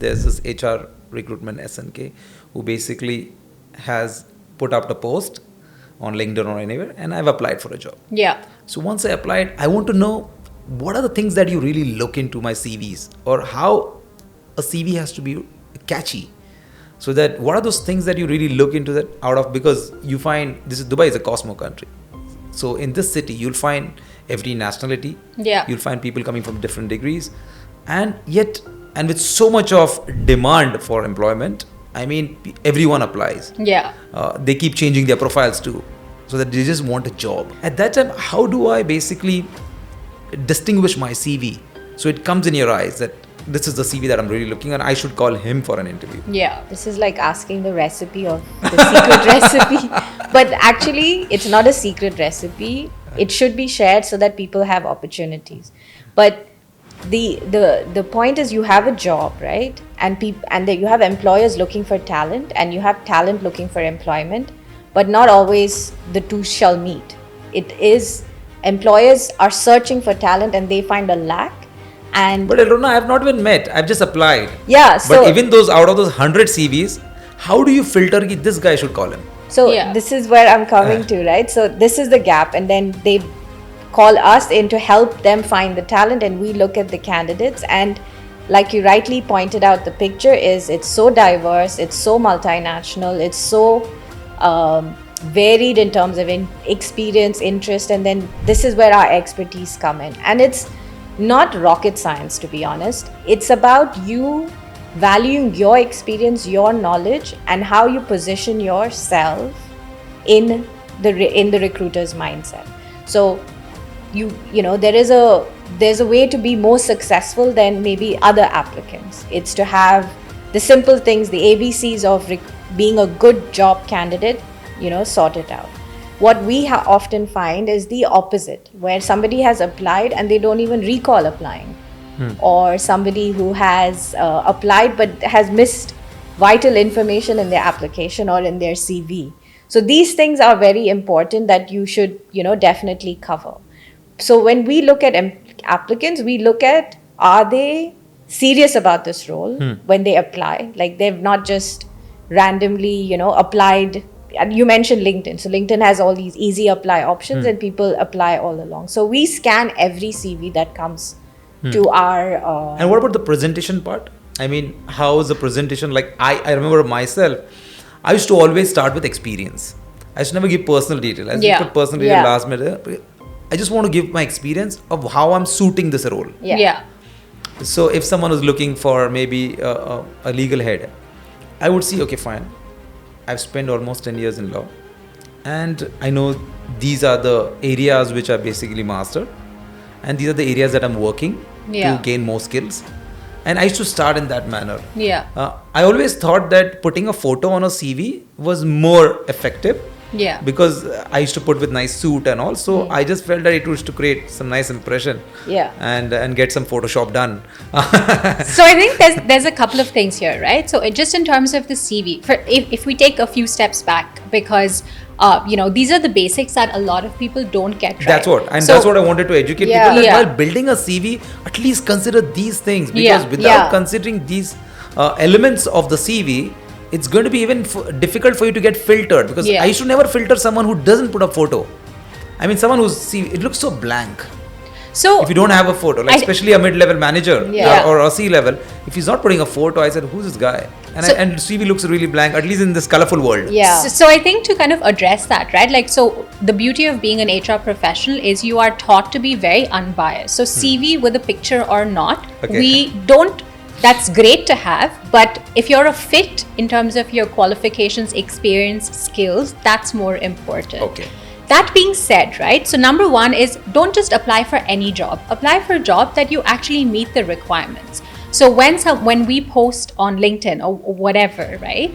There's this HR recruitment S&K who basically has put up the post on LinkedIn or anywhere, and I've applied for a job. Yeah. So once I applied, I want to know what are the things that you really look into my CVs, or how a CV has to be catchy. So that what are those things that you really look into that out of, because you find Dubai is a Cosmo country. So in this city, you'll find every nationality. Yeah. You'll find people coming from different degrees, and with so much of demand for employment, I mean, everyone applies. Yeah. They keep changing their profiles too, so that they just want a job. At that time, how do I basically distinguish my CV so it comes in your eyes that this is the CV that I'm really looking at? I should call him for an interview. Yeah. This is like asking the recipe of the secret recipe. But actually, it's not a secret recipe. It should be shared so that people have opportunities. But the point is, you have a job, right? And you have employers looking for talent, and you have talent looking for employment. But not always the two shall meet. It is employers are searching for talent and they find a lack. But Elrona, I have not been met. I've just applied. Yeah. So, but even out of those 100 CVs, how do you filter this guy should call him? So this is where I'm coming to, right? So this is the gap, and then they call us in to help them find the talent, and we look at the candidates. And like you rightly pointed out, the picture is, it's so diverse, it's so multinational, it's so varied in terms of experience, interest, and then this is where our expertise come in. And it's not rocket science, to be honest. It's about you valuing your experience, your knowledge, and how you position yourself in the recruiter's mindset. So you know, there's a way to be more successful than maybe other applicants. It's to have the simple things, the ABCs of being a good job candidate, sorted out. What we often find is the opposite, where somebody has applied and they don't even recall applying. Or somebody who has applied but has missed vital information in their application or in their CV. So these things are very important that you should, definitely cover. So when we look at applicants, we look at, are they serious about this role when they apply? Like, they've not just randomly, applied. And you mentioned LinkedIn. So LinkedIn has all these easy apply options and people apply all along. So we scan every CV that comes to our... And what about the presentation part? I mean, how is the presentation? Like, I remember myself, I used to always start with experience. I used to never give personal detail. I used to put personal detail last minute. I just want to give my experience of how I'm suiting this role. Yeah. So if someone is looking for maybe a legal head, I would see, okay, fine. I've spent almost 10 years in law, and I know these are the areas which I basically mastered, and these are the areas that I'm working to gain more skills. And I used to start in that manner. Yeah. I always thought that putting a photo on a CV was more effective. Yeah. Because I used to put with nice suit and all, so I just felt that it was to create some nice impression. Yeah. And get some Photoshop done. So I think there's a couple of things here, right? So just in terms of the CV, if we take a few steps back, because these are the basics that a lot of people don't get right. That's what I wanted to educate people that while building a CV, at least consider these things, because without considering these elements of the CV, it's going to be even difficult for you to get filtered, because I used to never filter someone who doesn't put a photo. I mean, someone who's CV, it looks so blank. So if you don't have a photo, like especially a mid-level manager or a C-level, if he's not putting a photo, I said, who's this guy? And CV looks really blank, at least in this colorful world. Yeah. So I think to kind of address that, right? Like, so the beauty of being an HR professional is you are taught to be very unbiased. So CV with a picture or not, we don't. That's great to have, but if you're a fit in terms of your qualifications, experience, skills, that's more important. Okay. That being said, right, so number one is, don't just apply for any job. Apply for a job that you actually meet the requirements. So when we post on LinkedIn or whatever, right,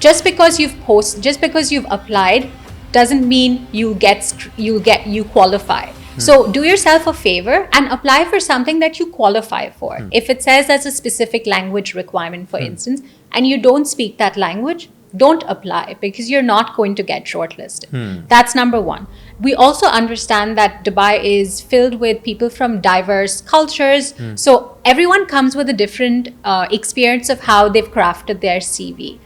just because you've applied doesn't mean you qualify. So do yourself a favor and apply for something that you qualify for. If it says that's a specific language requirement, for instance, and you don't speak that language, don't apply, because you're not going to get shortlisted. That's number one. We also understand that Dubai is filled with people from diverse cultures. So everyone comes with a different experience of how they've crafted their CV.